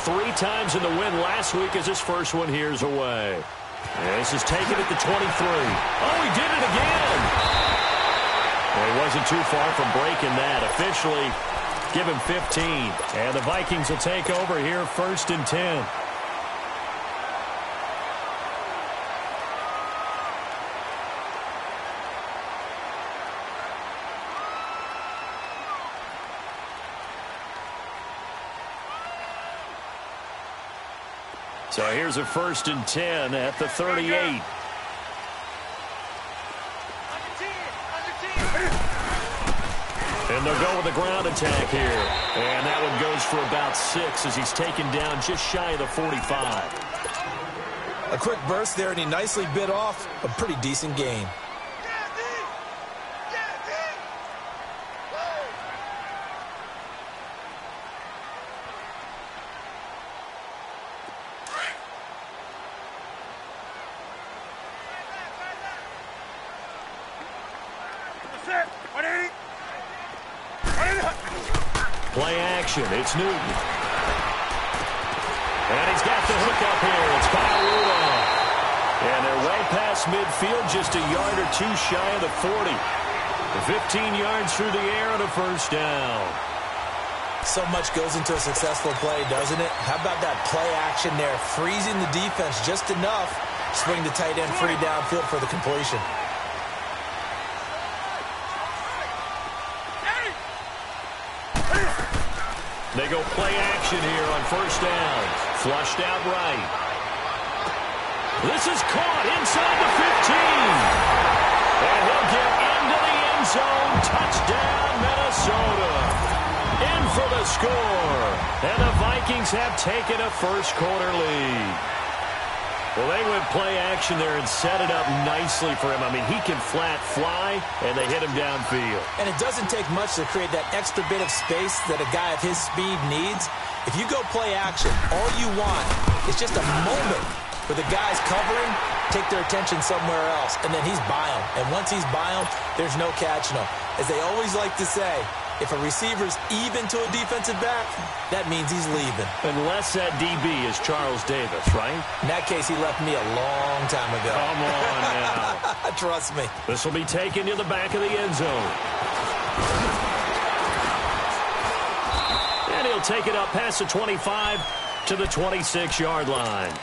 3 times in the win last week as his first one here's away. And this is taken at the 23. Oh, he did it again. Well, he wasn't too far from breaking that. Officially, give him 15. And the Vikings will take over here 1st and 10. So here's a 1st and 10 at the 38. And they'll go with the ground attack here. And that one goes for about 6 as he's taken down just shy of the 45. A quick burst there, and he nicely bit off a pretty decent gain. Play action. It's Newton. And he's got the hook up here. It's Kyle Rudolph. And they're way past midfield, just a yard or 2 shy of the 40. 15 yards through the air on a 1st down. So much goes into a successful play, doesn't it? How about that play action there? Freezing the defense just enough. Swing the tight end free downfield for the completion. They go play action here on 1st down. Flushed out right. This is caught inside the 15. And he'll get into the end zone. Touchdown, Minnesota. In for the score. And the Vikings have taken a 1st quarter lead. Well, they went play action there and set it up nicely for him. I mean, he can flat fly, and they hit him downfield. And it doesn't take much to create that extra bit of space that a guy of his speed needs. If you go play action, all you want is just a moment where the guy's covering, take their attention somewhere else, and then he's by him. And once he's by him, there's no catching him. As they always like to say, if a receiver's even to a defensive back, that means he's leaving. Unless that DB is Charles Davis, right? In that case, he left me a long time ago. Come on now. Trust me. This will be taken to the back of the end zone. And he'll take it up past the 25 to the 26-yard line.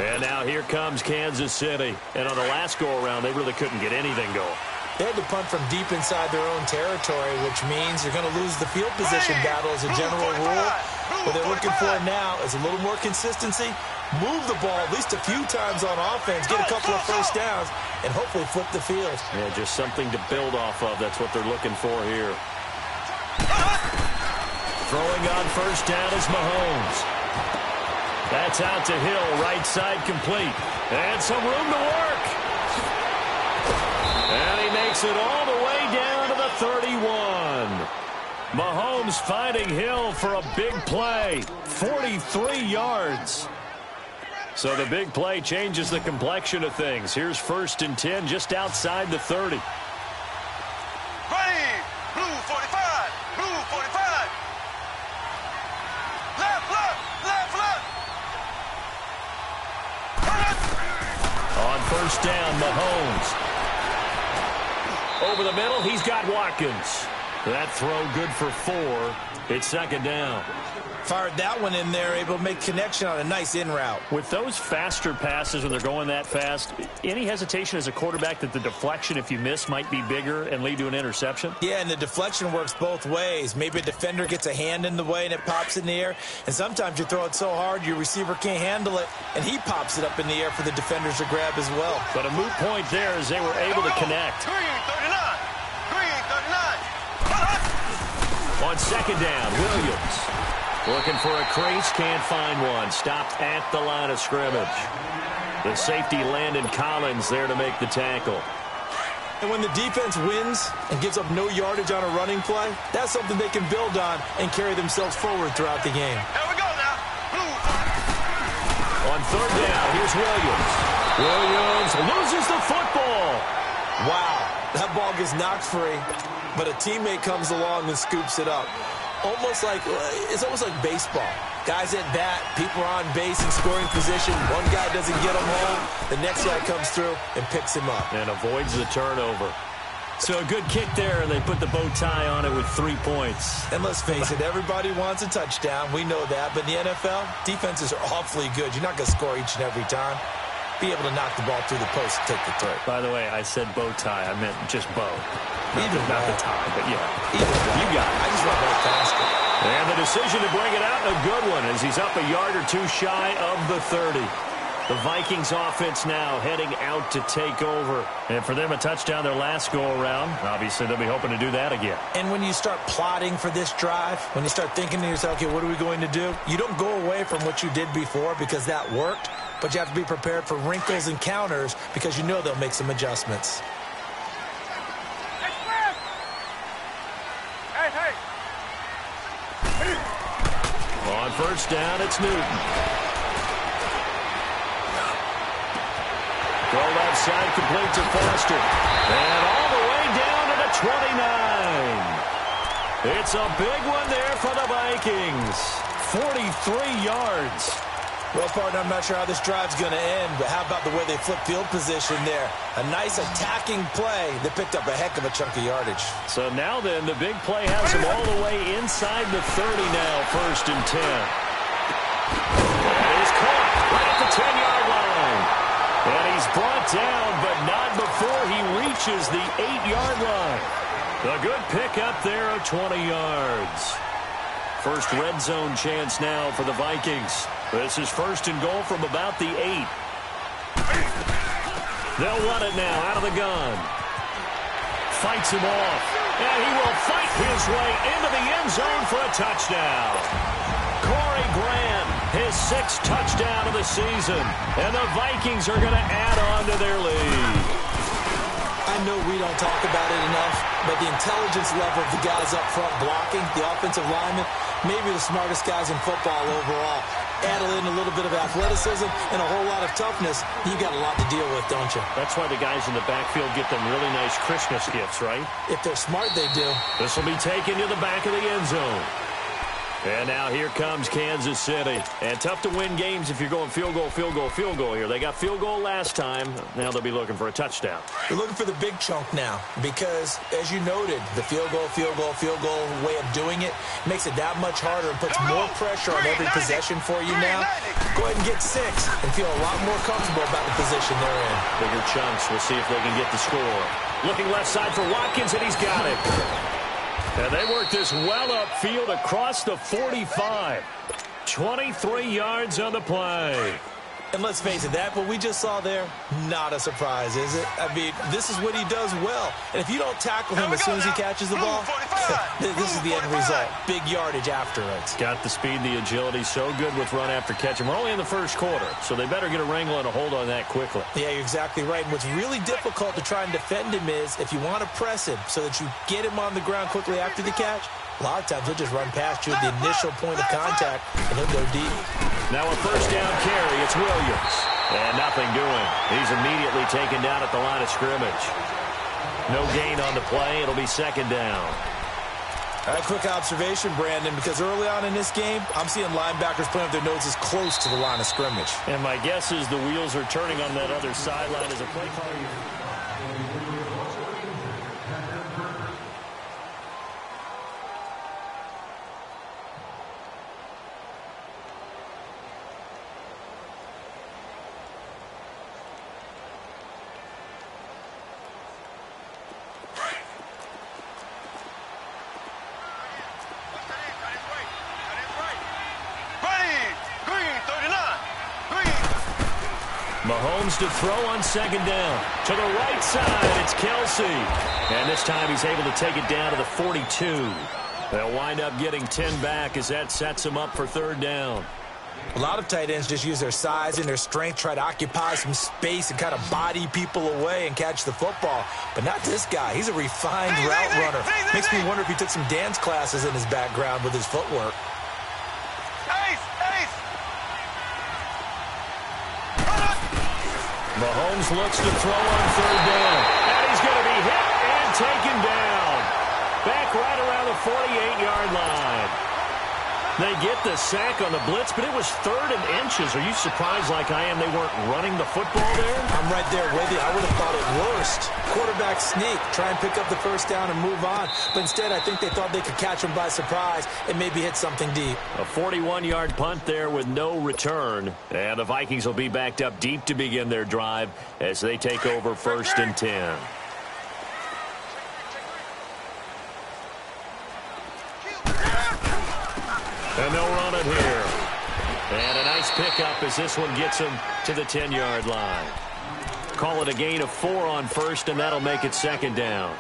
And now here comes Kansas City. And on the last go-around, they really couldn't get anything going. They had to punt from deep inside their own territory, which means you're going to lose the field position battle as a general rule. What they're looking for now is a little more consistency, move the ball at least a few times on offense, get a couple of 1st downs, and hopefully flip the field. Yeah, just something to build off of. That's what they're looking for here. Throwing on 1st down is Mahomes. That's out to Hill, right side complete. And some room to work. And he makes it all the way down to the 31. Mahomes finding Hill for a big play. 43 yards. So the big play changes the complexion of things. Here's 1st and 10 just outside the 30. Ready. Blue 45. Blue 45. Left, left, left, left. On 1st down, Mahomes. Over the middle, he's got Watkins. That throw good for 4. It's 2nd down. Fired that one in there, able to make connection on a nice in route. With those faster passes when they're going that fast, any hesitation as a quarterback that the deflection, if you miss, might be bigger and lead to an interception? Yeah, and the deflection works both ways. Maybe a defender gets a hand in the way and it pops in the air. And sometimes you throw it so hard your receiver can't handle it, and he pops it up in the air for the defenders to grab as well. But a moot point there as they were able to connect. Green 39. Green 39. On 2nd down, Williams. Looking for a crease, can't find one. Stopped at the line of scrimmage. The safety, Landon Collins, there to make the tackle. And when the defense wins and gives up no yardage on a running play, that's something they can build on and carry themselves forward throughout the game. Here we go now. On 3rd down, here's Williams. Williams loses the football. Wow, that ball gets knocked free, but a teammate comes along and scoops it up. Almost like it's almost like baseball. Guys at bat, people are on base in scoring position. One guy doesn't get him home. The next guy comes through and picks him up. And avoids the turnover. So a good kick there, and they put the bow tie on it with 3 points. And let's face it, everybody wants a touchdown. We know that. But in the NFL, defenses are awfully good. You're not going to score each and every time. Be able to knock the ball through the post and take the throw. By the way, I said bow tie. I meant just bow. Not the tie, but yeah. You got it. I just went right past it. And the decision to bring it out, a good one, as he's up a yard or two shy of the 30. The Vikings offense now heading out to take over. And for them, a touchdown their last go-around. Obviously, they'll be hoping to do that again. And when you start plotting for this drive, when you start thinking to yourself, okay, what are we going to do? You don't go away from what you did before because that worked. But you have to be prepared for wrinkles and counters because you know they'll make some adjustments. On first down, it's Newton. Throw left side, complete to Foster. And all the way down to the 29. It's a big one there for the Vikings. 43 yards. Well, partner, I'm not sure how this drive's going to end, but how about the way they flip field position there? A nice attacking play that picked up a heck of a chunk of yardage. So now then, the big play has him all the way inside the 30 now, first and 10. And he's caught right at the 10-yard line. And he's brought down, but not before he reaches the 8-yard line. A good pick up there of 20 yards. First red zone chance now for the Vikings. This is first and goal from about the 8. They'll run it now out of the gun. Fights him off. And he will fight his way into the end zone for a touchdown. Corey Grant, his 6th touchdown of the season. And the Vikings are going to add on to their lead. I know we don't talk about it enough, but the intelligence level of the guys up front blocking, the offensive linemen, maybe the smartest guys in football overall. Add in a little bit of athleticism and a whole lot of toughness, you got a lot to deal with, don't you? That's why the guys in the backfield get them really nice Christmas gifts, right? If they're smart, they do. This will be taken to the back of the end zone. And now here comes Kansas City. And tough to win games if you're going field goal, field goal, field goal here. They got field goal last time. Now they'll be looking for a touchdown. They're looking for the big chunk now because, as you noted, the field goal way of doing it makes it that much harder and puts more pressure on every possession for you now. Go ahead and get 6 and feel a lot more comfortable about the position they're in. Bigger chunks. We'll see if they can get the score. Looking left side for Watkins, and he's got it. And they work this well upfield across the 45. 23 yards on the play. And let's face it, that what we just saw there, not a surprise, is it? I mean, this is what he does well. And if you don't tackle him as soon as he catches the ball, this is the end result. Big yardage afterwards. Got the speed, the agility, so good with run after catch. And we're only in the first quarter, so they better get a wrangle and a hold on that quickly. Yeah, you're exactly right. And what's really difficult to try and defend him is if you want to press him so that you get him on the ground quickly after the catch, a lot of times he'll just run past you at the initial point of contact, and he'll go deep. Now a first down carry. It's Williams. And nothing doing. He's immediately taken down at the line of scrimmage. No gain on the play. It'll be second down. All right, quick observation, Brandon, because early on in this game, I'm seeing linebackers playing with their noses close to the line of scrimmage. And my guess is the wheels are turning on that other sideline as a play caller. Mahomes to throw on second down. To the right side, it's Kelsey. And this time he's able to take it down to the 42. They'll wind up getting 10 back as that sets them up for third down. A lot of tight ends just use their size and their strength, try to occupy some space and kind of body people away and catch the football. But not this guy. He's a refined route runner. Makes me wonder if he took some dance classes in his background with his footwork. Mahomes looks to throw on third down. And he's going to be hit and taken down. Back right around the 48-yard line. They get the sack on the blitz, but it was 3rd and inches. Are you surprised like I am they weren't running the football there? I'm right there with you. I would have thought it worst. Quarterback sneak, try and pick up the first down and move on. But instead, I think they thought they could catch him by surprise and maybe hit something deep. A 41-yard punt there with no return. And the Vikings will be backed up deep to begin their drive as they take over 1st and 10. And they'll run it here. And a nice pickup as this one gets them to the 10-yard line. Call it a gain of 4 on 1st, and that'll make it 2nd down.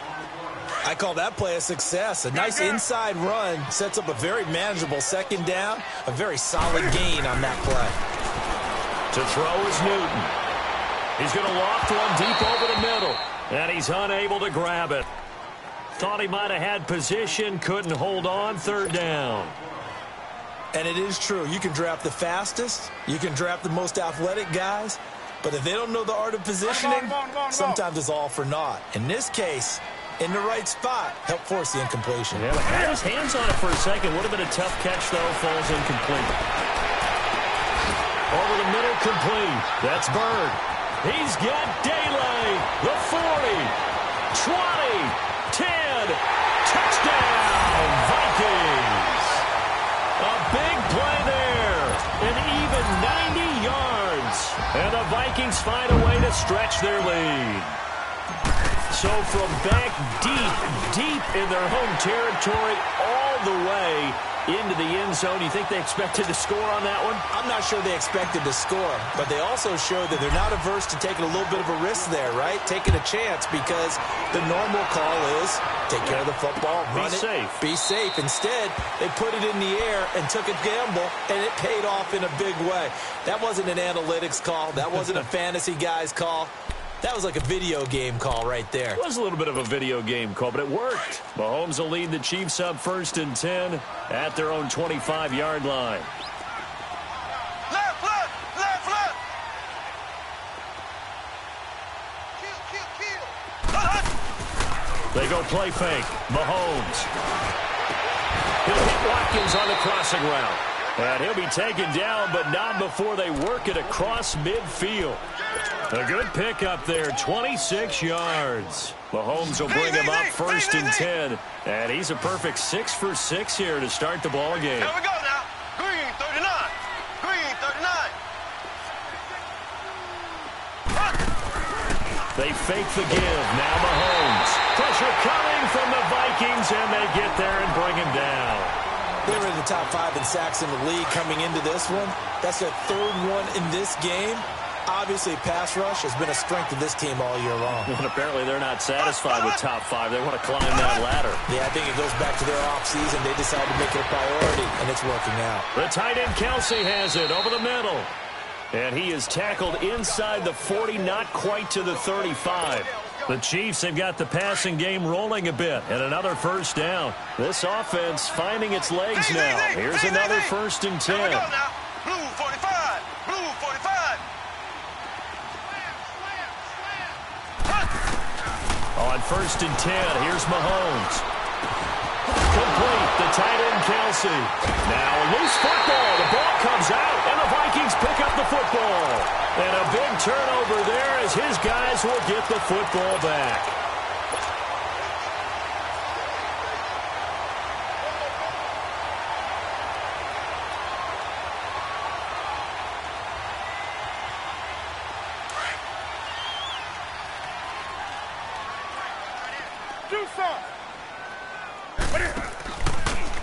I call that play a success. A nice inside run sets up a very manageable 2nd down. A very solid gain on that play. To throw is Newton. He's going to loft one deep over the middle. And he's unable to grab it. Thought he might have had position, couldn't hold on, 3rd down. And it is true. You can draft the fastest. You can draft the most athletic guys. But if they don't know the art of positioning, sometimes it's all for naught. In this case, in the right spot, help force the incompletion. Yeah, had his hands on it for a second. Would have been a tough catch, though. Falls incomplete. Over the middle, complete. That's Bird. He's got daylight. The 40, 20, 10. Touchdown, Vikings. A big play there. An even 90 yards. And the Vikings find a way to stretch their lead. So from back deep in their home territory all the way into the end zone, you think they expected to score on that one? I'm not sure they expected to score, but they also showed that they're not averse to taking a little bit of a risk there, right? Taking a chance because the normal call is take care of the football, run it, be safe. Instead, they put it in the air and took a gamble, and it paid off in a big way. That wasn't an analytics call. That wasn't a fantasy guy's call. That was like a video game call right there. It was a little bit of a video game call, but it worked. Mahomes will lead the Chiefs up 1st and 10 at their own 25-yard line. Left. Kill. They go play fake. Mahomes. He'll hit Watkins on the crossing route. And he'll be taken down, but not before they work it across midfield. A good pickup there, 26 yards. Mahomes will bring him up 1st and 10. And he's a perfect 6 for 6 here to start the ball game. Here we go now. Green 39. Green 39. They fake the give. Now Mahomes. Pressure coming from the Vikings, and they get there and bring him down. They were in the top 5 in sacks in the league coming into this one. That's their 3rd one in this game. Obviously, pass rush has been a strength of this team all year long. And apparently they're not satisfied with top 5. They want to climb that ladder. Yeah, I think it goes back to their offseason. They decided to make it a priority, and it's working out. The tight end Kelsey has it over the middle. And he is tackled inside the 40, not quite to the 35. The Chiefs have got the passing game rolling a bit, and another 1st down. This offense finding its legs now. Here's another 1st and 10. Here we go now. Blue 45. Blue 45. On 1st and 10, here's Mahomes. Complete, the tight end Kelsey. Now a loose football. The ball comes out, and the Vikings pick up the football. And a big turnover there as his guys will get the football back.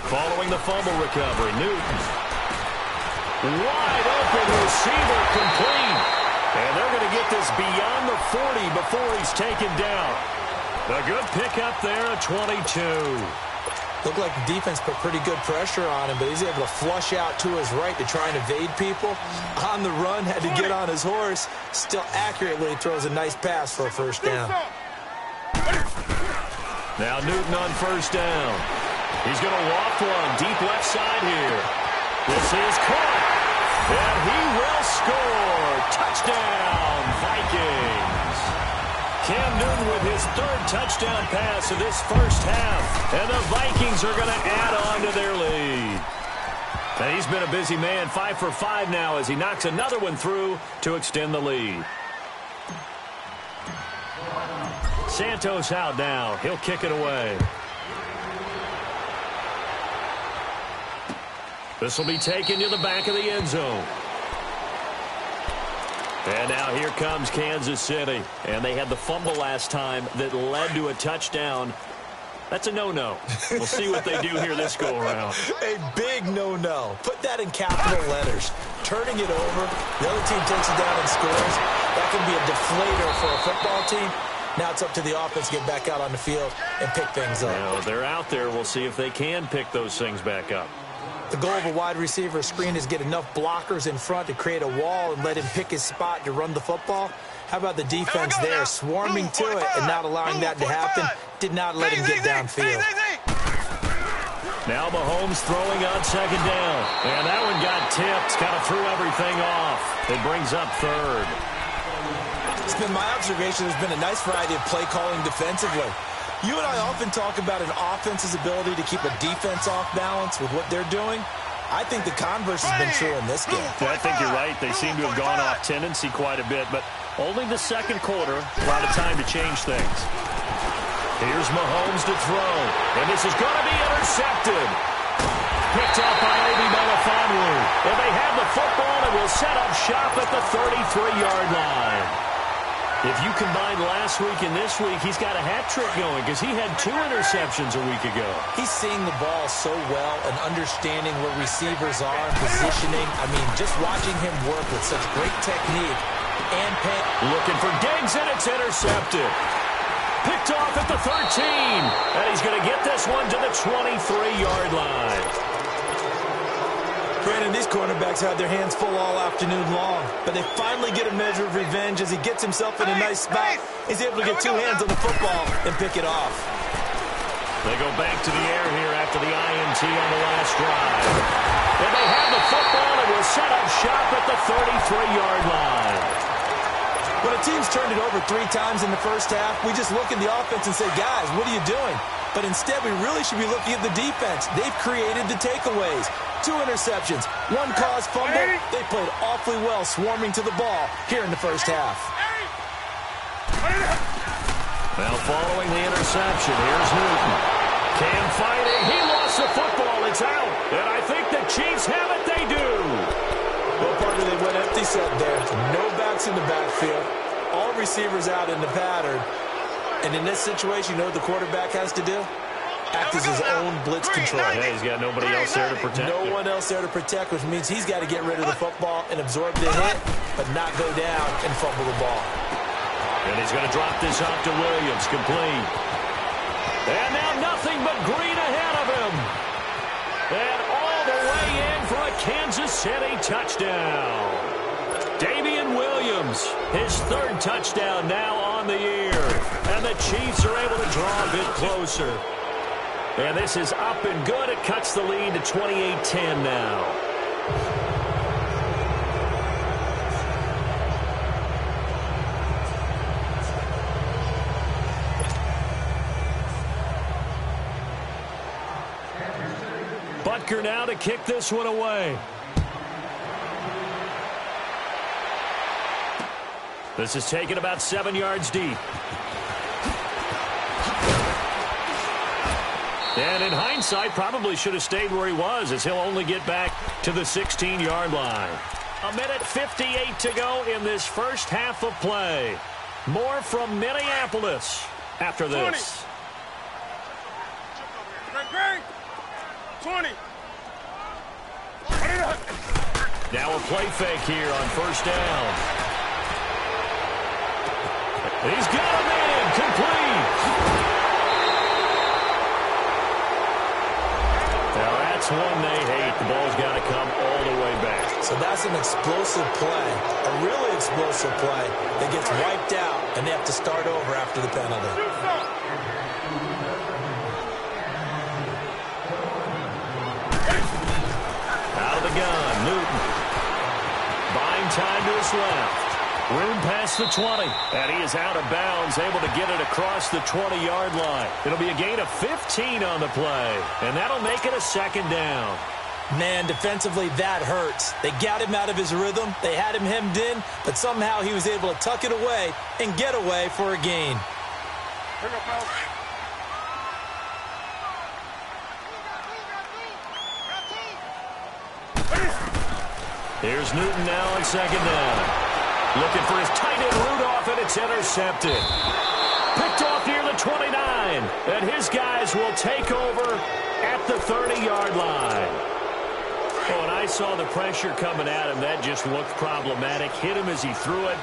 Following the fumble recovery, Newton. Wide open receiver complete. And they're going to get this beyond the 40 before he's taken down. A good pickup there at 22. Looked like the defense put pretty good pressure on him, but he's able to flush out to his right to try and evade people. On the run, had to get on his horse. Still accurately throws a nice pass for a 1st down. Now Newton on 1st down. He's going to loft one deep left side here. This is caught. And he will score. Touchdown, Vikings. Cam Newton with his third touchdown pass of this first half. And the Vikings are going to add on to their lead. And he's been a busy man, 5 for 5 now as he knocks another one through to extend the lead. Santos out now. He'll kick it away. This will be taken to the back of the end zone. And now here comes Kansas City. And they had the fumble last time that led to a touchdown. That's a no-no. We'll see what they do here this go-around. A big no-no. Put that in capital letters. Turning it over, the other team takes it down and scores. That can be a deflator for a football team. Now it's up to the offense to get back out on the field and pick things up. Now, they're out there. We'll see if they can pick those things back up. The goal of a wide receiver screen is get enough blockers in front to create a wall and let him pick his spot to run the football. How about the defense there, swarming to it and not allowing that to happen? Did not let him get downfield. Now Mahomes throwing on second down. And that one got tipped, kind of threw everything off. It brings up third. It's been my observation there's been a nice variety of play calling defensively. You and I often talk about an offense's ability to keep a defense off balance with what they're doing. I think the converse has been true in this game. I think you're right. They seem to have gone off tendency quite a bit, but only the second quarter, a lot of time to change things. Here's Mahomes to throw, and this is going to be intercepted. Picked up by Obi Melifonwu. And they have the football and will set up shop at the 33-yard line. If you combine last week and this week, he's got a hat trick going because he had 2 interceptions a week ago. He's seeing the ball so well and understanding where receivers are and positioning. I mean, just watching him work with such great technique and pass. Looking for Diggs, and it's intercepted. Picked off at the 13. And he's going to get this one to the 23-yard line. Brandon, these cornerbacks had their hands full all afternoon long, but they finally get a measure of revenge as he gets himself in a nice spot. He's able to get 2 hands on the football and pick it off. They go back to the air here after the INT on the last drive. And they have the football and will set up shop at the 33-yard line. When a team's turned it over 3 times in the first half, we just look at the offense and say, guys, what are you doing? But instead, we really should be looking at the defense. They've created the takeaways. 2 interceptions, 1 caused fumble. They played awfully well swarming to the ball here in the first half. Now following the interception, here's Newton. Cam fighting. He lost the football. It's out. And I think the Chiefs have it. They do. Well, partner, they went empty set there. No backs in the backfield. All receivers out in the pattern. And in this situation, you know what the quarterback has to do? Act as his own blitz control. Yeah, he's got nobody else there to protect him. No one else there to protect, which means he's got to get rid of the football and absorb the hit, but not go down and fumble the ball. And he's going to drop this off to Williams, complete. And now nothing but green ahead of him. And all the way in for a Kansas City touchdown. Damian Williams, his 3rd touchdown now on the year. And the Chiefs are able to draw a bit closer. And this is up and good. It cuts the lead to 28-10 now. Butker now to kick this one away. This is taken about 7 yards deep. And in hindsight, probably should have stayed where he was, as he'll only get back to the 16-yard line. 1:58 to go in this first half of play. More from Minneapolis after this. 20. Now a play fake here on first down. He's got a man, complete. Now that's one they hate. The ball's got to come all the way back. So that's an explosive play, a really explosive play that gets wiped out, and they have to start over after the penalty. Out of the gun, Newton. Buying time to his left. Room past the 20. And he is out of bounds, able to get it across the 20-yard line. It'll be a gain of 15 on the play. And that'll make it a second down. Man, defensively, that hurts. They got him out of his rhythm. They had him hemmed in, but somehow he was able to tuck it away and get away for a gain. Here's Newton now on second down. Looking for his tight end Rudolph, and it's intercepted. Picked off near the 29, and his guys will take over at the 30-yard line. Oh, and I saw the pressure coming at him. That just looked problematic. Hit him as he threw it,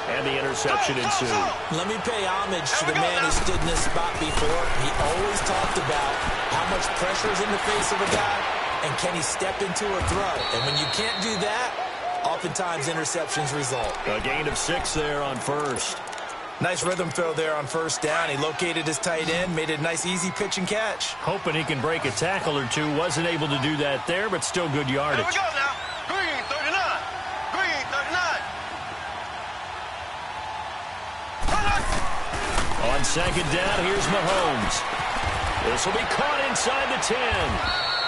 and the interception ensued. Let me pay homage to the man who stood in this spot before. He always talked about how much pressure is in the face of a guy, and can he step into a throw. And when you can't do that, oftentimes interceptions result. A gain of 6 there on first. Nice rhythm throw there on first down. He located his tight end, made it a nice easy pitch and catch. Hoping he can break a tackle or two. Wasn't able to do that there, but still good yardage. Here we go now. Green 39. Green 39. On second down, here's Mahomes. This will be caught inside the 10.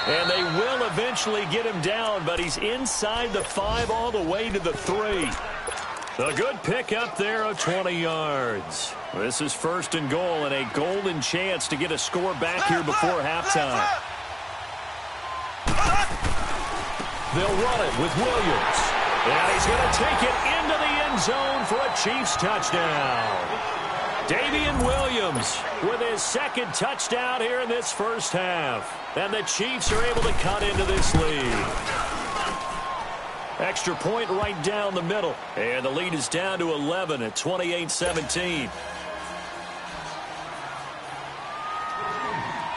And they will eventually get him down, but he's inside the 5 all the way to the 3. A good pick up there of 20 yards. This is first and goal and a golden chance to get a score back here before halftime. They'll run it with Williams. And he's going to take it into the end zone for a Chiefs touchdown. Davian Williams with his second touchdown here in this first half. And the Chiefs are able to cut into this lead. Extra point right down the middle. And the lead is down to 11 at 28-17.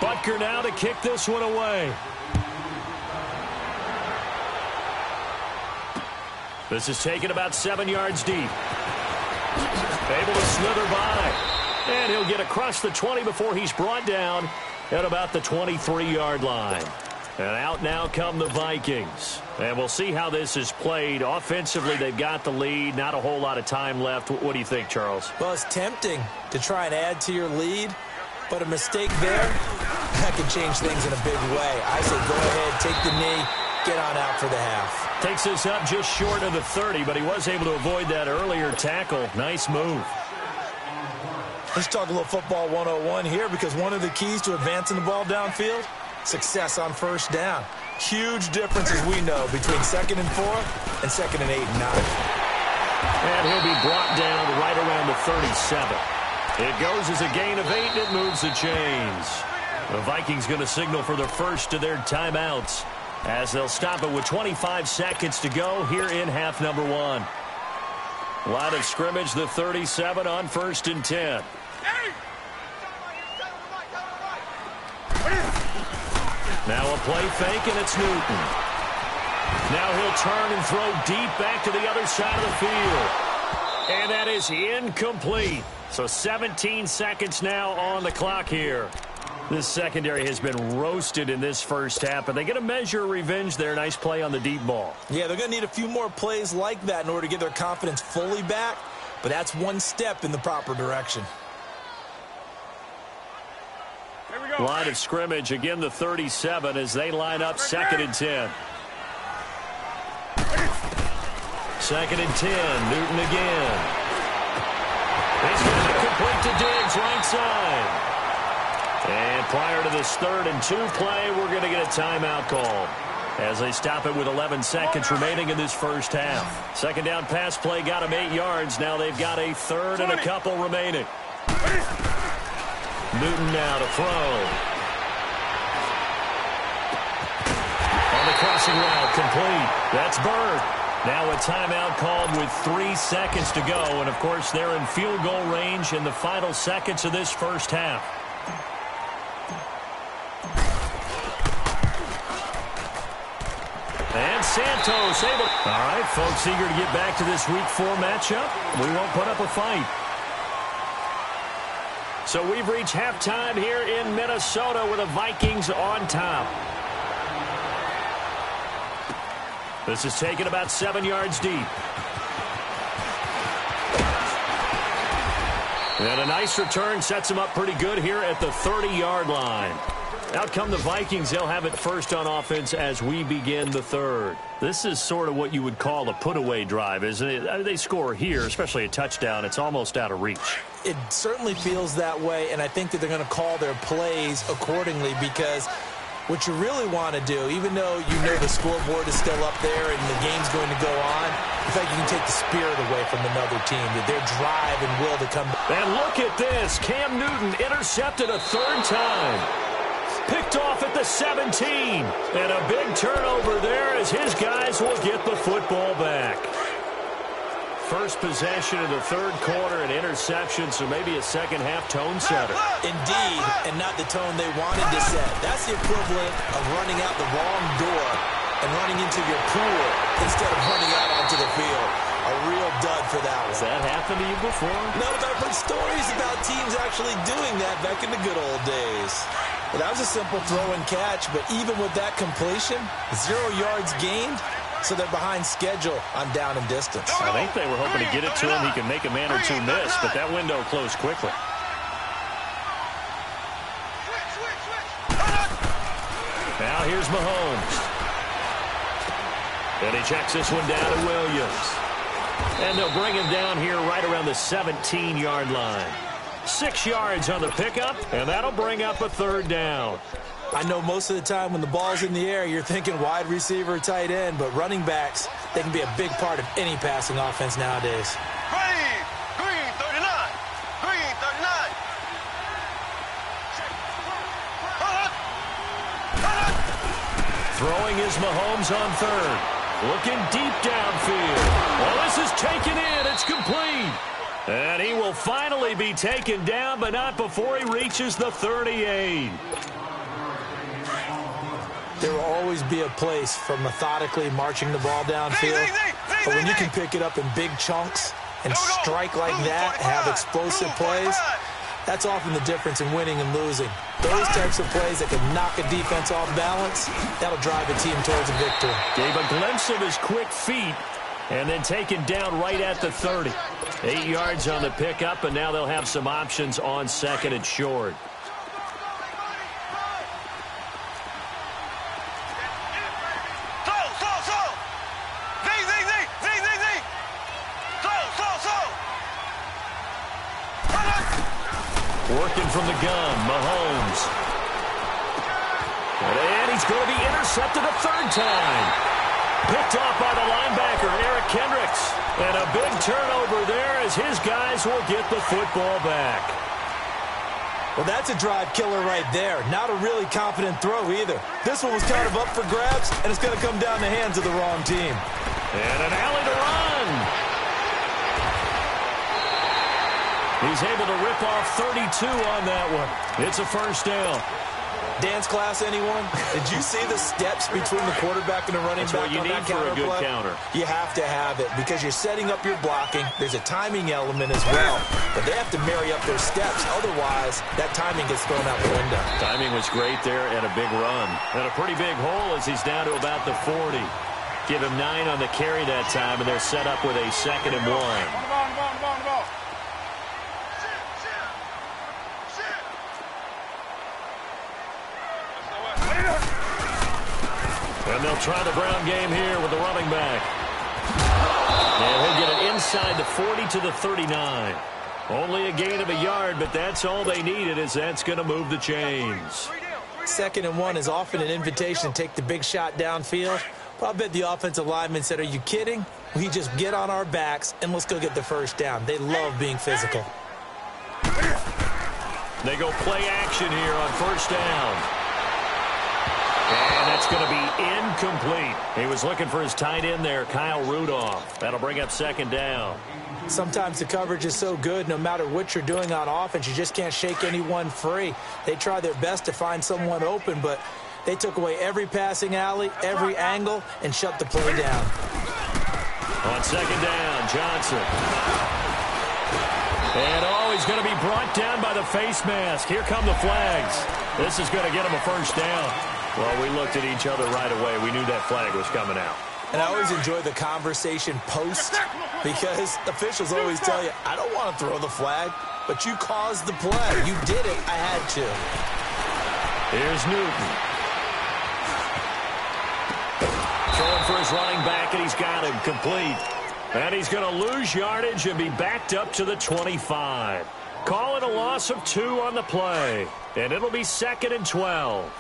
Butker now to kick this one away. This is taken about 7 yards deep. Able to slither by. And he'll get across the 20 before he's brought down at about the 23-yard line. And out now come the Vikings. And we'll see how this is played. Offensively, they've got the lead. Not a whole lot of time left. What do you think, Charles? Well, it's tempting to try and add to your lead, but a mistake there, that could change things in a big way. I say go ahead, take the knee, get on out for the half. Takes this up just short of the 30, but he was able to avoid that earlier tackle. Nice move. Let's talk a little football 101 here, because one of the keys to advancing the ball downfield, success on first down. Huge difference, as we know, between 2nd and 4 and 2nd and 8 and 9. And he'll be brought down right around the 37. It goes as a gain of 8, and it moves the chains. The Vikings going to signal for the first of their timeouts as they'll stop it with 25 seconds to go here in half number 1. Line of scrimmage, the 37 on 1st and 10. Now a play fake, and it's Newton. Now he'll turn and throw deep back to the other side of the field. And that is incomplete. So 17 seconds now on the clock here. This secondary has been roasted in this first half, but they get a measure of revenge there. Nice play on the deep ball. Yeah, they're going to need a few more plays like that in order to get their confidence fully back, but that's one step in the proper direction. Line of scrimmage, again the 37 as they line up 2nd and 10. 2nd and 10, Newton again. He's going to complete to Diggs, right side. And prior to this 3rd and 2 play, we're going to get a timeout call as they stop it with 11 seconds remaining in this first half. 2nd down pass play got them 8 yards. Now they've got a 3rd and a couple remaining. Newton now to throw. On the crossing route, complete. That's Bird. Now a timeout called with 3 seconds to go. And, of course, they're in field goal range in the final seconds of this first half. And Santos able. All right, folks, eager to get back to this Week 4 matchup. We won't put up a fight. So we've reached halftime here in Minnesota with the Vikings on top. This is taken about 7 yards deep. And a nice return sets him up pretty good here at the 30-yard line. Out come the Vikings. They'll have it first on offense as we begin the third. This is sort of what you would call a put-away drive, isn't it? I mean, they score here, especially a touchdown. It's almost out of reach. It certainly feels that way, and I think that they're going to call their plays accordingly because what you really want to do, even though you know the scoreboard is still up there and the game's going to go on, in fact, you can take the spirit away from another team, that their drive and will to come back. And look at this. Cam Newton intercepted a third time. Picked off at the 17. And a big turnover there as his guys will get the football back. First possession of the third quarter, an interception, so maybe a second-half tone setter. Indeed, and not the tone they wanted to set. That's the equivalent of running out the wrong door and running into your pool instead of running out onto the field. A real dud for that one. Has that happened to you before? No, but I've heard stories about teams actually doing that back in the good old days. Well, that was a simple throw and catch, but even with that completion, 0 yards gained, so they're behind schedule on down and distance. I think they were hoping to get it to him. He can make a man or two miss, but that window closed quickly. Now here's Mahomes. And he checks this one down to Williams. And they'll bring him down here right around the 17-yard line. 6 yards on the pickup, and that'll bring up a third down. I know most of the time when the ball's in the air, you're thinking wide receiver, tight end, but running backs, they can be a big part of any passing offense nowadays. Green 39. Green 39. Throwing is Mahomes on third. Looking deep downfield. Well, this is taken in. It's complete. And he will finally be taken down, but not before he reaches the 38. There will always be a place for methodically marching the ball downfield. But when you can pick it up in big chunks and strike like that and have explosive plays, that's often the difference in winning and losing. Those types of plays that can knock a defense off balance, that'll drive a team towards a victory. Gave a glimpse of his quick feet and then taken down right at the 30. 8 yards on the pickup, and now they'll have some options on second and short. Working from the gun, Mahomes. And he's going to be intercepted a third time. Picked off by the linebacker, Eric Kendricks. And a big turnover there as his guys will get the football back. Well, that's a drive killer right there. Not a really confident throw either. This one was kind of up for grabs, and it's going to come down the hands of the wrong team. And an alley to run. He's able to rip off 32 on that one. It's a first down. Dance class, anyone? Did you see the steps between the quarterback and the running back on that counter play? That's what you need for a good counter. You have to have it because you're setting up your blocking. There's a timing element as well. But they have to marry up their steps. Otherwise, that timing gets thrown out the window. Timing was great there and a big run. And a pretty big hole as he's down to about the 40. Give him 9 on the carry that time, and they're set up with a 2nd and 1. And they'll try the ground game here with the running back. And he'll get it inside the 40 to the 39. Only a gain of a yard, but that's all they needed, as that's going to move the chains. 2nd and 1 is often an invitation to take the big shot downfield. But I bet the offensive lineman said, are you kidding? We just get on our backs and let's go get the first down. They love being physical. They go play action here on first down. And that's going to be incomplete. He was looking for his tight end there, Kyle Rudolph. That'll bring up 2nd down. Sometimes the coverage is so good, no matter what you're doing on offense, you just can't shake anyone free. They try their best to find someone open, but they took away every passing alley, every angle, and shut the play down. On 2nd down, Johnson. And he's going to be brought down by the face mask. Here come the flags. This is going to get him a first down. Well, we looked at each other right away. We knew that flag was coming out. And I always enjoy the conversation post because officials always tell you, I don't want to throw the flag. but you caused the play. You did it. I had to. Here's Newton. Throwing for his running back, and he's got him complete. And he's going to lose yardage and be backed up to the 25. Call it a loss of 2 on the play. And it'll be 2nd and 12.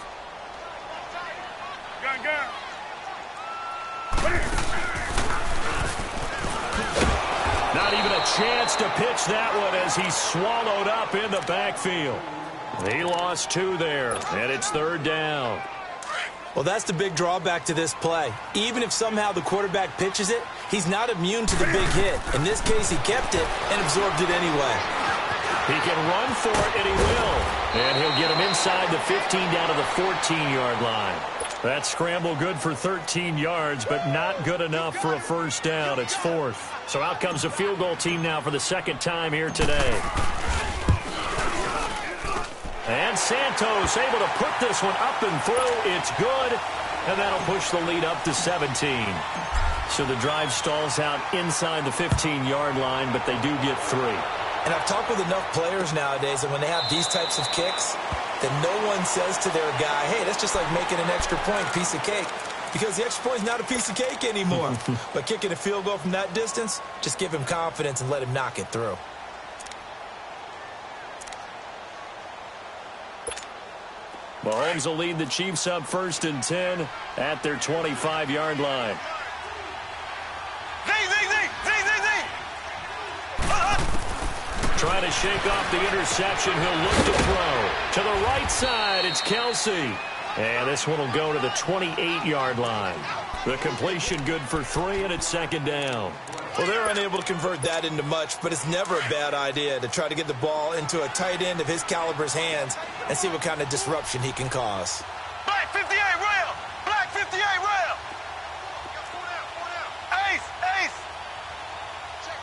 Not even a chance to pitch that one as he's swallowed up in the backfield. He lost 2 there, and it's 3rd down. Well, that's the big drawback to this play. Even if somehow the quarterback pitches it, he's not immune to the big hit. In this case, he kept it and absorbed it anyway. He can run for it, and he will. And he'll get him inside the 15 down to the 14-yard line. That scramble good for 13 yards, but not good enough for a first down. It's 4th. So out comes a field goal team now for the 2nd time here today. And Santos able to put this one up and through. It's good, and that'll push the lead up to 17. So the drive stalls out inside the 15-yard line, but they do get 3. And I've talked with enough players nowadays that when they have these types of kicks, that no one says to their guy, hey, that's just like making an extra point, piece of cake. Because the extra point is not a piece of cake anymore. But kicking a field goal from that distance, just give him confidence and let him knock it through. Mahomes will lead the Chiefs up 1st and 10 at their 25-yard line. Trying to shake off the interception. He'll look to throw. To the right side, it's Kelsey. And this one will go to the 28-yard line. The completion good for 3, and it's 2nd down. Well, they're unable to convert that into much, but it's never a bad idea to try to get the ball into a tight end of his caliber's hands and see what kind of disruption he can cause. Black 58 rail! Black 58 rail! Ace! Ace! Check.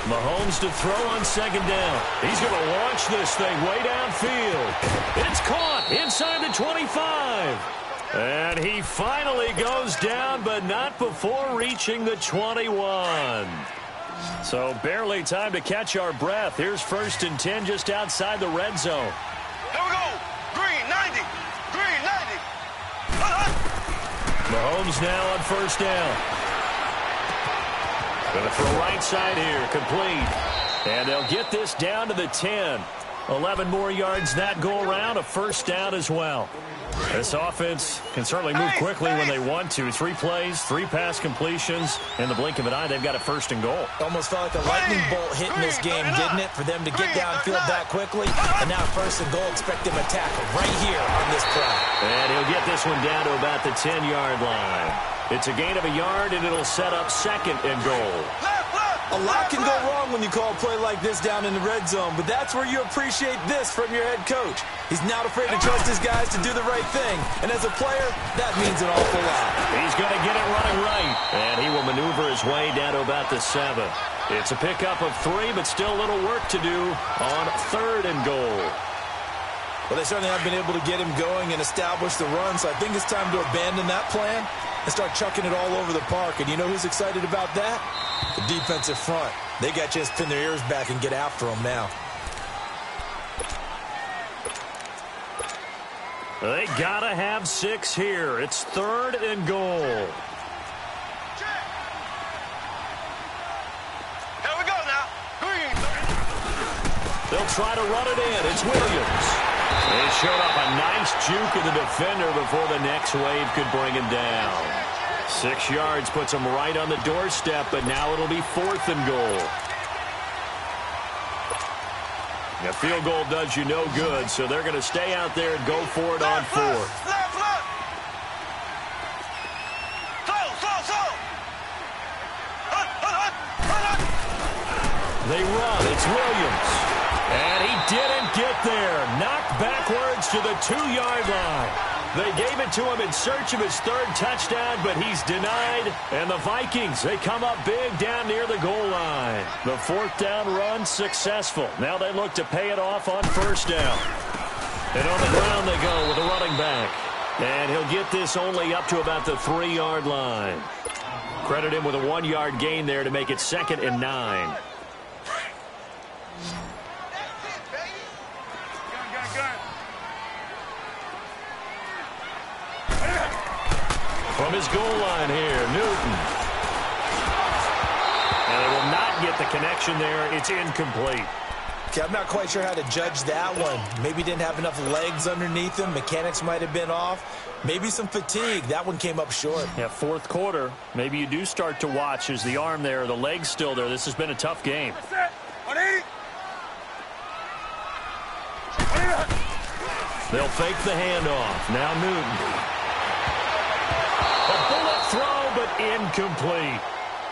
Mahomes to throw on 2nd down. He's going to launch this thing way downfield. It's caught inside the 25. And he finally goes down, but not before reaching the 21. So barely time to catch our breath. Here's 1st and 10 just outside the red zone. Here we go. Green 90. Green 90. Mahomes now on 1st down. Going to throw right side here, complete. And they'll get this down to the 10. 11 more yards that go around, a 1st down as well. This offense can certainly move quickly when they want to. 3 plays, 3 pass completions. In the blink of an eye, they've got a 1st and goal. Almost felt like a lightning bolt hit in this game, didn't it? For them to get downfield that quickly. And now 1st and goal, expect them to tackle right here on this play. And he'll get this one down to about the 10-yard line. It's a gain of a yard, and it'll set up 2nd and goal. A lot can go wrong when you call a play like this down in the red zone, but that's where you appreciate this from your head coach. He's not afraid to trust his guys to do the right thing, and as a player, that means an awful lot. He's going to get it running right, and he will maneuver his way down to about the 7. It's a pickup of 3, but still a little work to do on 3rd and goal. Well, they certainly have been able to get him going and establish the run, so I think it's time to abandon that plan and start chucking it all over the park. And you know who's excited about that? The defensive front. They got a chance to pin their ears back and get after him now. They got to have 6 here. It's 3rd and goal. Here we go now. Green. They'll try to run it in. It's Williams. They showed up a nice juke of the defender before the next wave could bring him down. 6 yards puts him right on the doorstep, but now it'll be 4th and goal. A field goal does you no good, so they're going to stay out there and go for it on 4th. Left. Slow. They run. It's Williams. And he didn't get there. Knocked backwards to the 2-yard line. They gave it to him in search of his 3rd touchdown, but he's denied. And the Vikings, they come up big down near the goal line. The 4th down run successful. Now they look to pay it off on 1st down. And on the ground they go with a running back. And he'll get this only up to about the 3-yard line. Credit him with a 1-yard gain there to make it 2nd and 9. From his goal line here, Newton. And they will not get the connection there. It's incomplete. Okay, I'm not quite sure how to judge that one. Maybe didn't have enough legs underneath him. Mechanics might have been off. Maybe some fatigue. That one came up short. Yeah, 4th quarter. Maybe you do start to watch as the arm there, the leg's still there. This has been a tough game. They'll fake the handoff. Now Newton. A bullet throw, but incomplete.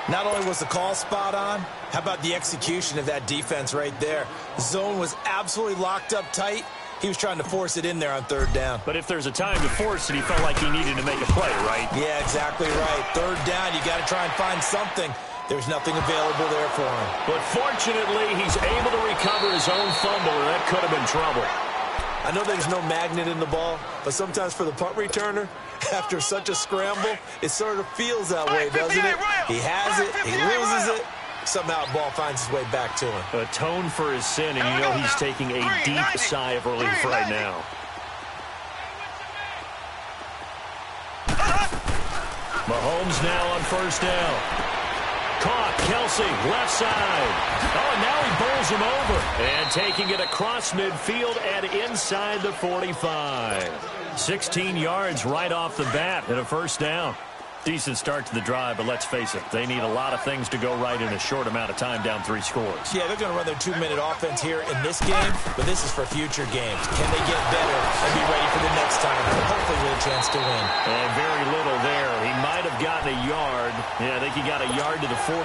Not only was the call spot on, how about the execution of that defense right there? The zone was absolutely locked up tight. He was trying to force it in there on 3rd down. But if there's a time to force it, he felt like he needed to make a play, right? Yeah, exactly right. 3rd down, you got to try and find something. There's nothing available there for him. But fortunately, he's able to recover his own fumble, and that could have been trouble. I know there's no magnet in the ball, but sometimes for the punt returner, after such a scramble, it sort of feels that way, doesn't it? He has it, he loses it, somehow the ball finds its way back to him. Atone for his sin, and you know he's taking a deep sigh of relief right now. Mahomes now on 1st down. Caught, Kelsey, left side. Oh, and now he bowls him over. And taking it across midfield and inside the 45. 16 yards right off the bat and a 1st down. Decent start to the drive, but let's face it, they need a lot of things to go right in a short amount of time down 3 scores. Yeah, they're going to run their 2-minute offense here in this game, but this is for future games. Can they get better and be ready for the next time? And hopefully with a chance to win. And very little there. He might have gotten a yard. Yeah, I think he got a yard to the 41.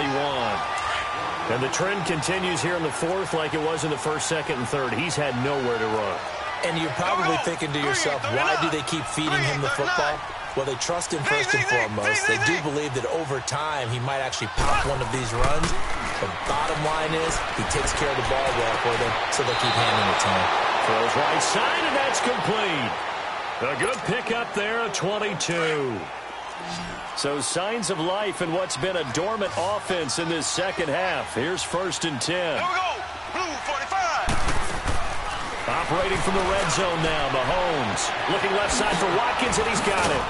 And the trend continues here in the 4th like it was in the 1st, 2nd, and 3rd. He's had nowhere to run. And you're probably thinking to yourself, why do they keep feeding him the football? Well, they trust him first and foremost. They do believe that over time he might actually pop one of these runs. The bottom line is he takes care of the ball well for them, so they'll keep handing it to him. Throws right side, and that's complete. A good pickup there, a 22. So signs of life in what's been a dormant offense in this 2nd half. Here's 1st and 10. Here we go. Blue 45. Operating from the red zone now, Mahomes. Looking left side for Watkins, and he's got it.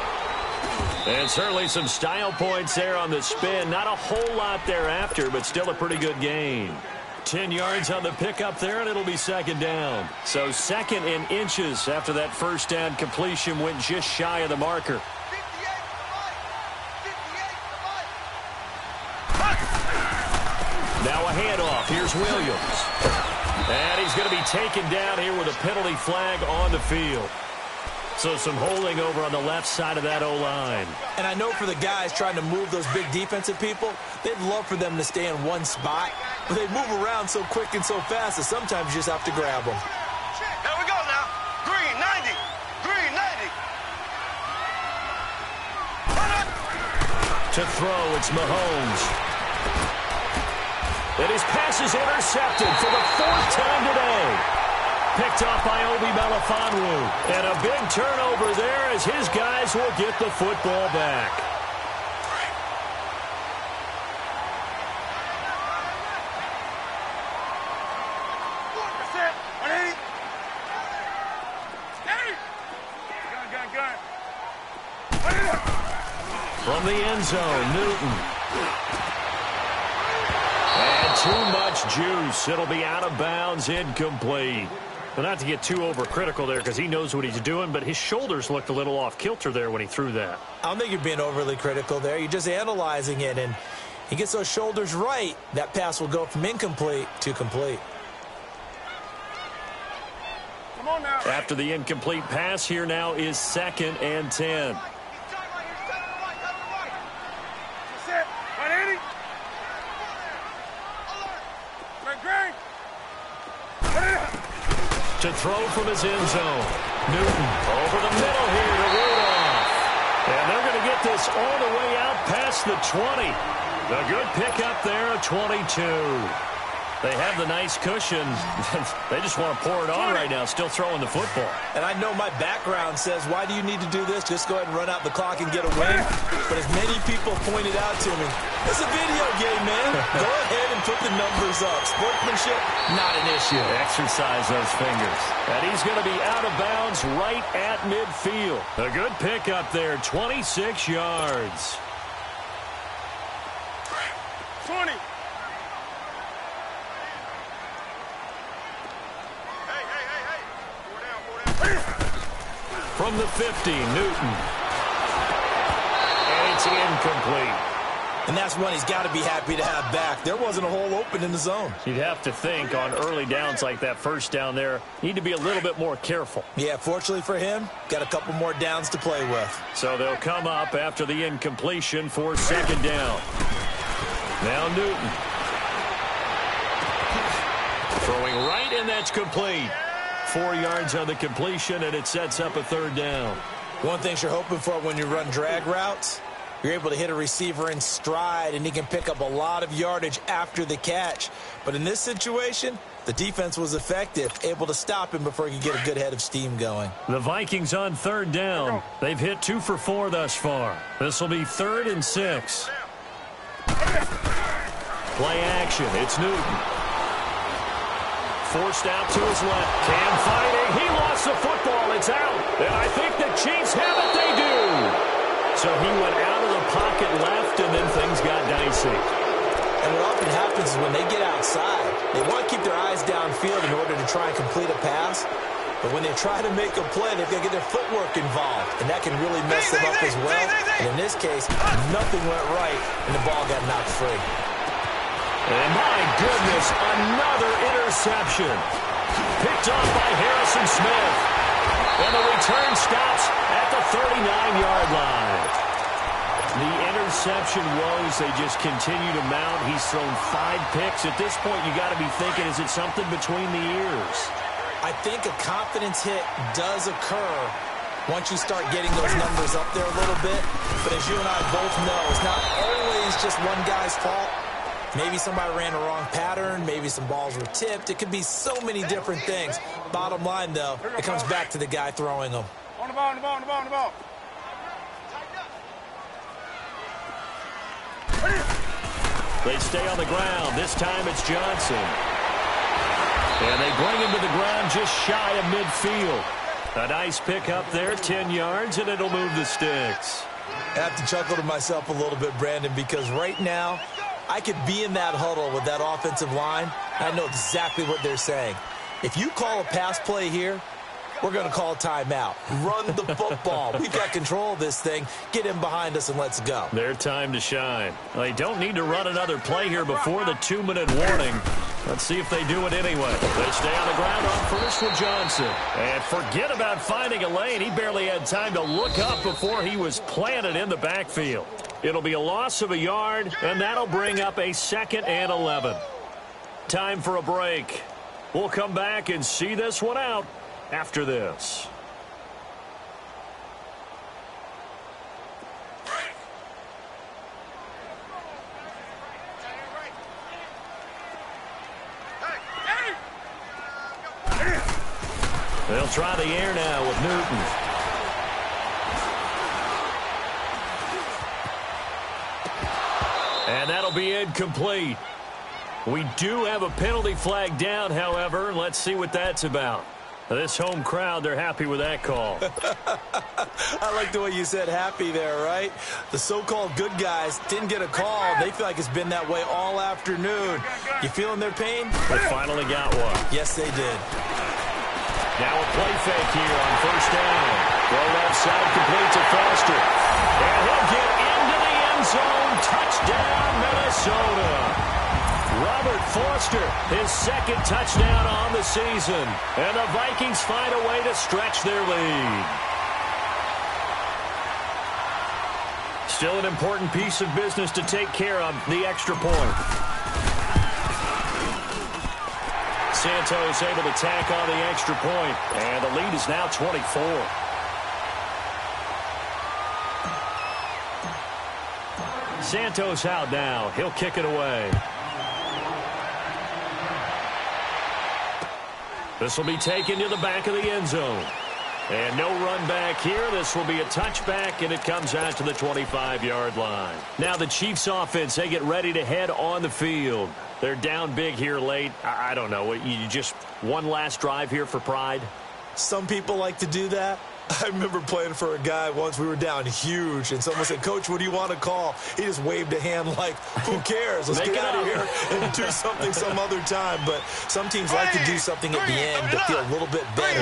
And certainly some style points there on the spin. Not a whole lot thereafter, but still a pretty good gain. 10 yards on the pickup there, and it'll be 2nd down. So 2nd and inches after that 1st down completion went just shy of the marker. Now a handoff. Here's Williams. And he's going to be taken down here with a penalty flag on the field. So some holding over on the left side of that O-line. And I know for the guys trying to move those big defensive people, they'd love for them to stay in one spot. But they move around so quick and so fast that sometimes you just have to grab them. There we go now. Green 90. Green 90. To throw, it's Mahomes. And his pass is intercepted for the 4th time today. Picked off by Obi Melifonwu. And a big turnover there as his guys will get the football back. From the end zone, Newton. And too much juice. It'll be out of bounds, incomplete. Well, not to get too overcritical there because he knows what he's doing, but his shoulders looked a little off kilter there when he threw that. I don't think you're being overly critical there. You're just analyzing it, and he gets those shoulders right. That pass will go from incomplete to complete. Come on now. After the incomplete pass, here now is 2nd and 10. To throw from his end zone. Newton over the middle here to Rudolph. And they're going to get this all the way out past the 20. A good pickup there, a 22. They have the nice cushion. They just want to pour it on right now, still throwing the football. And I know my background says, why do you need to do this? Just go ahead and run out the clock and get a win. But as many people pointed out to me, it's a video game, man. Go ahead and put the numbers up. Sportsmanship, not an issue. Exercise those fingers. And he's going to be out of bounds right at midfield. A good pickup there, 26 yards. 20. From the 50, Newton. And it's incomplete. And that's one he's got to be happy to have back. There wasn't a hole open in the zone. You'd have to think on early downs like that first down there, need to be a little bit more careful. Yeah, fortunately for him, got a couple more downs to play with. So they'll come up after the incompletion for second down. Now Newton. Throwing right, and that's complete. 4 yards on the completion, and it sets up a third down. One thing you're hoping for when you run drag routes, you're able to hit a receiver in stride, and he can pick up a lot of yardage after the catch. But in this situation, the defense was effective, able to stop him before he could get a good head of steam going. The Vikings on third down. They've hit 2 for 4 thus far. This will be 3rd and 6. Play action. It's Newton. Forced out to his left. Cam fighting. He lost the football. It's out. And I think the Chiefs have it. They do. So he went out of the pocket left, and then things got dicey. And what often happens is when they get outside, they want to keep their eyes downfield in order to try and complete a pass. But when they try to make a play, they've got to get their footwork involved. And that can really mess them up as well. And in this case, nothing went right, and the ball got knocked free. And my goodness, another interception. Picked off by Harrison Smith. And the return stops at the 39-yard line. The interception woes, they just continue to mount. He's thrown 5 picks. At this point, you got to be thinking, is it something between the ears? I think a confidence hit does occur once you start getting those numbers up there a little bit. But as you and I both know, it's not always just one guy's fault. Maybe somebody ran a wrong pattern. Maybe some balls were tipped. It could be so many different things. Bottom line, though, it comes back to the guy throwing them. On the ball, on the ball, on the ball, on the ball. They stay on the ground. This time it's Johnson. And they bring him to the ground just shy of midfield. A nice pick up there, 10 yards, and it'll move the sticks. I have to chuckle to myself a little bit, Brandon, because right now, I could be in that huddle with that offensive line. I know exactly what they're saying. If you call a pass play here, we're going to call timeout. Run the football. We've got control of this thing. Get him behind us and let's go. Their time to shine. They don't need to run another play here before the 2-minute warning. Let's see if they do it anyway. They stay on the ground on first with Johnson. And forget about finding a lane. He barely had time to look up before he was planted in the backfield. It'll be a loss of a yard, and that'll bring up a 2nd and 11. Time for a break. We'll come back and see this one out after this. They'll try the air now with Newton. And that'll be incomplete. We do have a penalty flag down, however. Let's see what that's about. This home crowd, they're happy with that call. I like the way you said happy there, right? The so-called good guys didn't get a call. They feel like it's been that way all afternoon. You feeling their pain? They finally got one. Yes, they did. Now a play fake here on first down. Throw left side, complete to Foster. And he'll get into the end zone. Touchdown, Minnesota. Robert Foster, his 2nd touchdown on the season. And the Vikings find a way to stretch their lead. Still an important piece of business to take care of, the extra point. Santos able to tack on the extra point, and the lead is now 24. Santos out now. He'll kick it away. This will be taken to the back of the end zone. And no run back here. This will be a touchback, and it comes out to the 25-yard line. Now the Chiefs offense, they get ready to head on the field. They're down big here late. I don't know. You just one last drive here for pride? Some people like to do that. I remember playing for a guy once. We were down huge, and someone said, "Coach, what do you want to call?" He just waved a hand like, who cares? Let's get out of here and do something some other time. But some teams like to do something at the end to feel a little bit better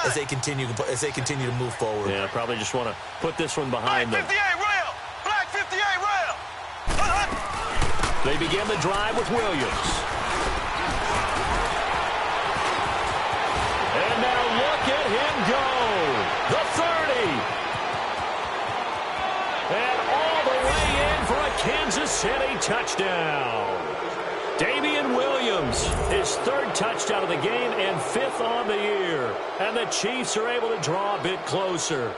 as they continue to move forward. Yeah, probably just want to put this one behind them. Black 58 rail. They begin the drive with Williams. And now look at him go. The 30. And all the way in for a Kansas City touchdown. Damian Williams, his third touchdown of the game and fifth on the year. And the Chiefs are able to draw a bit closer.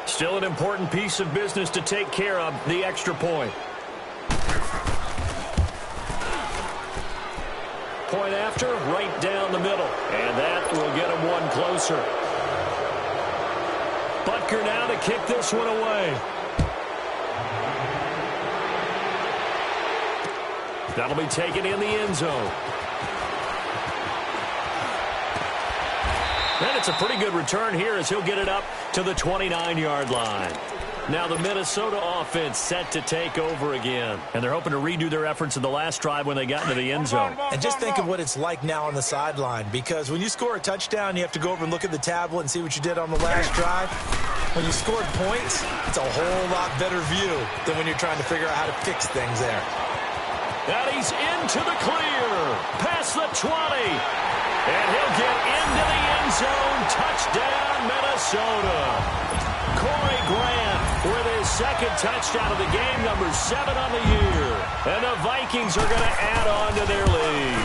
Still an important piece of business to take care of, the extra point. Point after, right down the middle. And that will get him one closer. Butker now to kick this one away. That'll be taken in the end zone. And it's a pretty good return here as he'll get it up to the 29-yard line. Now the Minnesota offense set to take over again. And they're hoping to redo their efforts in the last drive when they got into the end zone. And just think of what it's like now on the sideline. Because when you score a touchdown, you have to go over and look at the tablet and see what you did on the last drive. When you scored points, it's a whole lot better view than when you're trying to figure out how to fix things there. And he's into the clear. Past the 20. And he'll get into the end zone. Touchdown, Minnesota. Corey Grant with his second touchdown of the game, number 7 on the year. And the Vikings are going to add on to their lead.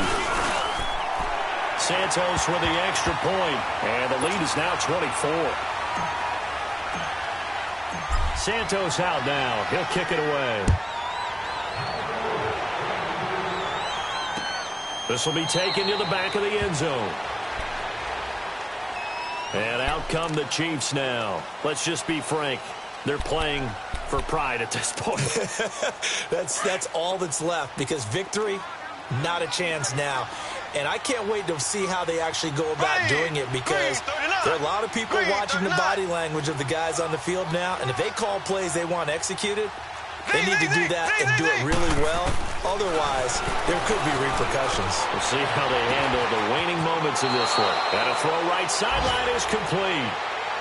Santos with the extra point, and the lead is now 24. Santos out now. He'll kick it away. This will be taken to the back of the end zone. And out come the Chiefs now. Let's just be frank. They're playing for pride at this point. That's all that's left, because victory, not a chance now. And I can't wait to see how they actually go about doing it, because there are a lot of people watching the body language of the guys on the field now. And if they call plays they want executed, they need to do that and do it really well. Otherwise, there could be repercussions. We'll see how they handle the waning moments of this one. And a throw right sideline is complete.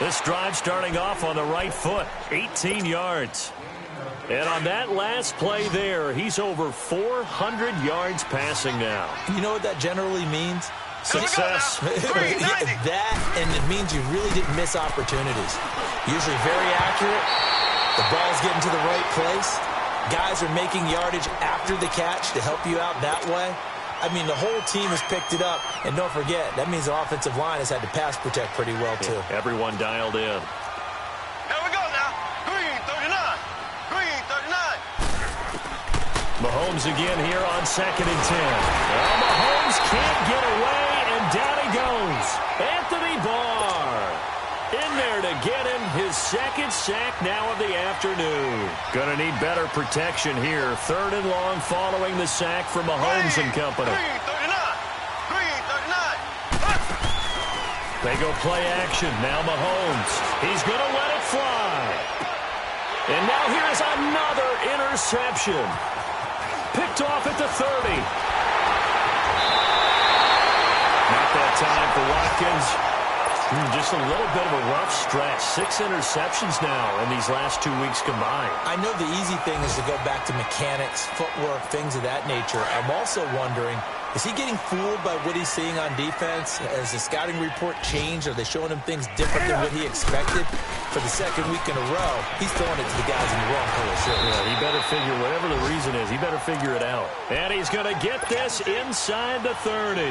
This drive starting off on the right foot, 18 yards. And on that last play there, he's over 400 yards passing now. You know what that generally means? Success. That, and it means you really didn't miss opportunities. Usually very accurate. The ball's getting to the right place. Guys are making yardage after the catch to help you out that way. I mean, the whole team has picked it up. And don't forget, that means the offensive line has had to pass protect pretty well, too. Everyone dialed in. Here we go now. Green 39. Green 39. Mahomes again here on 2nd and 10. Well, Mahomes can't get away, and down he goes. Anthony Barr in there to get him his second sack now of the afternoon. Gonna need better protection here. 3rd and long following the sack from Mahomes and company. Green 39. Green 39. They go play action. Now Mahomes. He's gonna let it fly. And now here's another interception. Picked off at the 30. Not that time for Watkins. Just a little bit of a rough stretch. 6 interceptions now in these last 2 weeks combined. I know the easy thing is to go back to mechanics, footwork, things of that nature. I'm also wondering, is he getting fooled by what he's seeing on defense? Has the scouting report changed? Are they showing him things different than what he expected? For the second week in a row, he's throwing it to the guys in the wrong color shirts. Yeah, he better figure, whatever the reason is, he better figure it out. And he's going to get this inside the 30.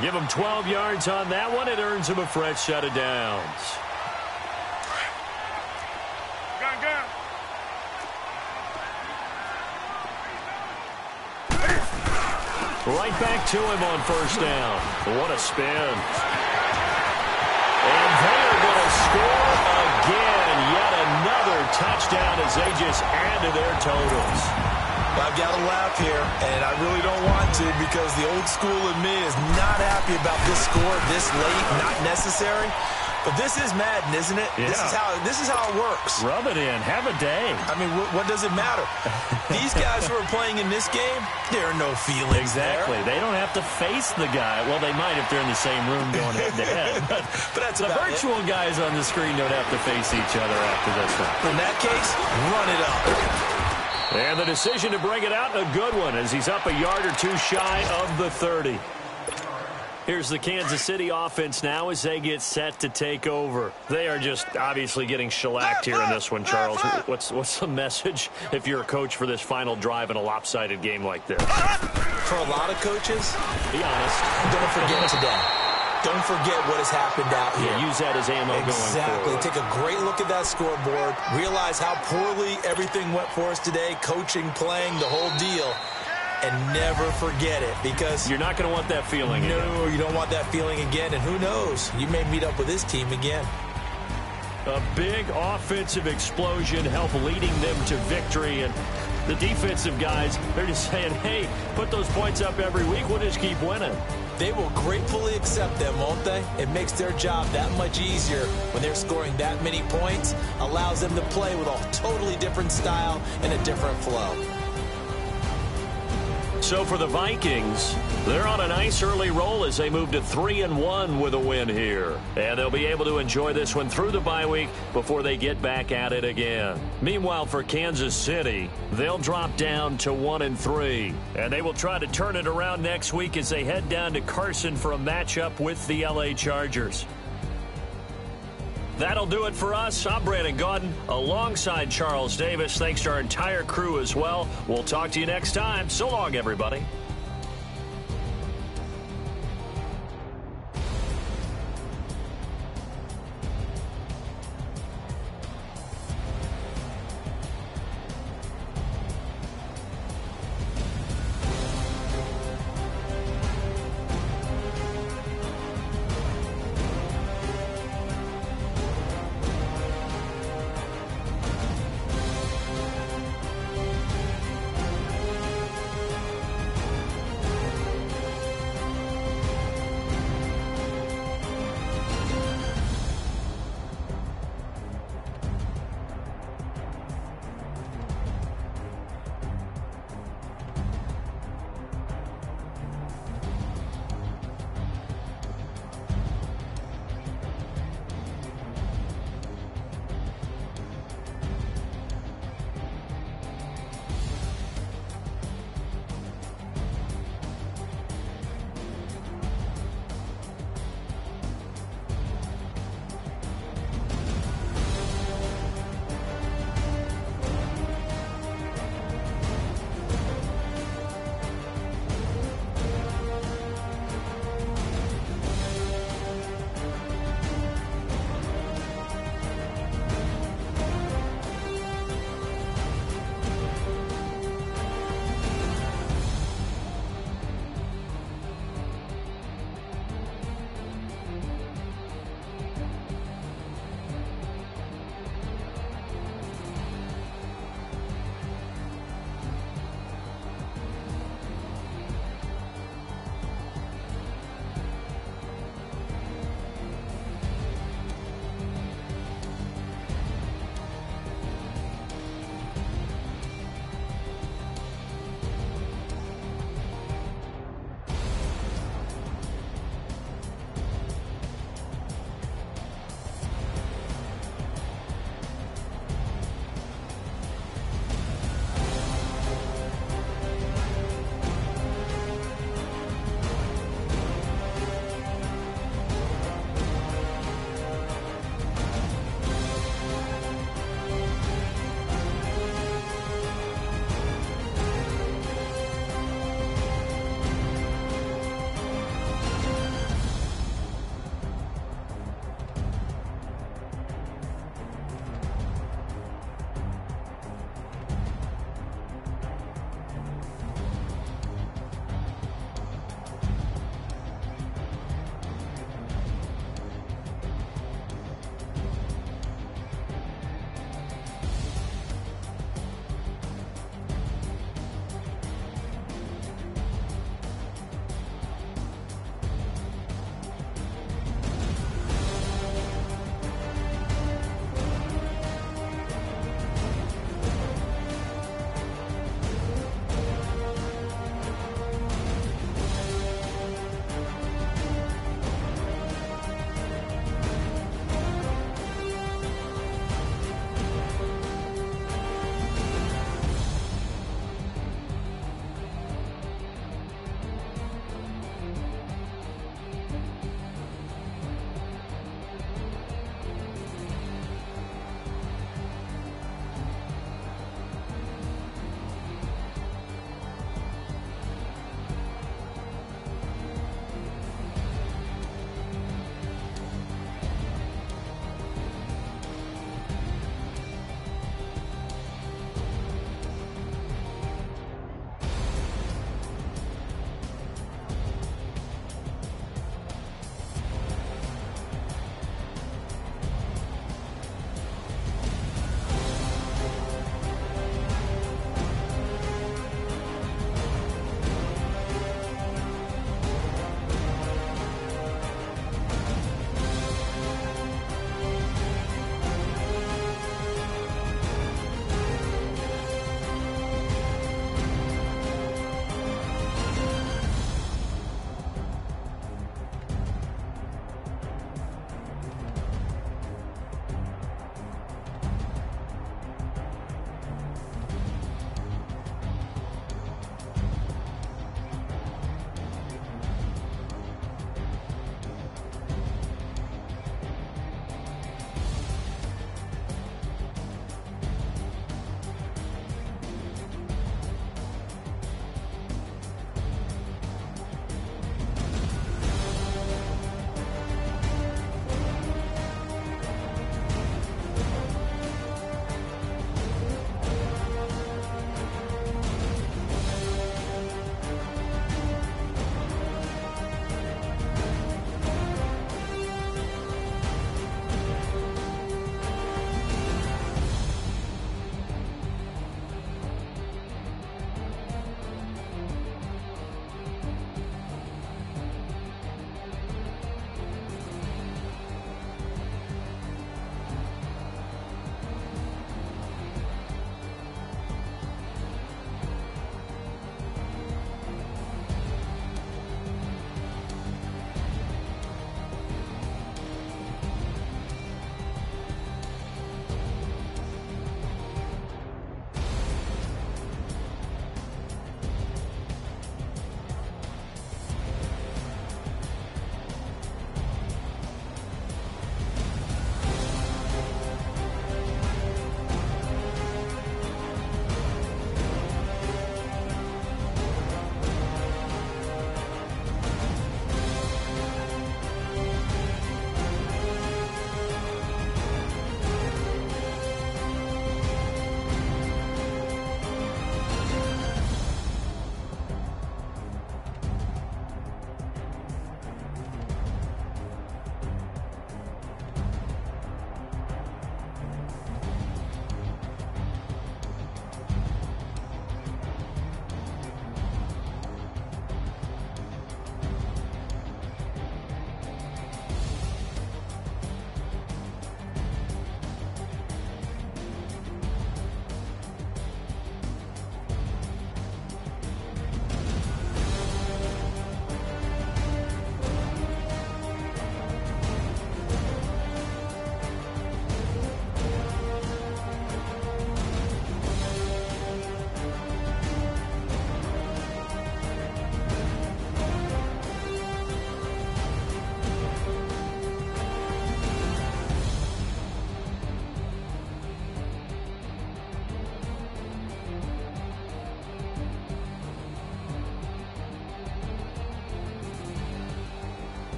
Give him 12 yards on that one. It earns him a fresh set of downs. Right back to him on first down. What a spin. And they are going to score again. Yet another touchdown as they just add to their totals. I've got to laugh here, and I really don't want to because the old school in me is not happy about this score this late, not necessary. But this is Madden, isn't it? Yeah. This is how it works. Rub it in. Have a day. I mean, what does it matter? These guys who are playing in this game, there are no feelings Exactly. there. They don't have to face the guy. Well, they might if they're in the same room going head-to-head. But that's the about virtual guys on the screen don't have to face each other after this one. In that case, run it up. And the decision to bring it out, a good one, as he's up a yard or two shy of the 30. Here's the Kansas City offense now as they get set to take over. They are just obviously getting shellacked here in this one, Charles. What's the message if you're a coach for this final drive in a lopsided game like this? For a lot of coaches, be honest, don't forget today. Don't forget what has happened out here. Yeah, use that as ammo going forward. Exactly. Take a great look at that scoreboard. Realize how poorly everything went for us today. Coaching, playing, the whole deal. And never forget it, because you're not going to want that feeling again. No, you don't want that feeling again. And who knows? You may meet up with this team again. A big offensive explosion helped leading them to victory. And the defensive guys, they're just saying, hey, put those points up every week. We'll just keep winning. They will gratefully accept them, won't they? It makes their job that much easier when they're scoring that many points. Allows them to play with a totally different style and a different flow. So for the Vikings, they're on a nice early roll as they move to 3-1 with a win here. And they'll be able to enjoy this one through the bye week before they get back at it again. Meanwhile, for Kansas City, they'll drop down to 1-3. And they will try to turn it around next week as they head down to Carson for a matchup with the LA Chargers. That'll do it for us. I'm Brandon Gaudin alongside Charles Davis. Thanks to our entire crew as well. We'll talk to you next time. So long, everybody.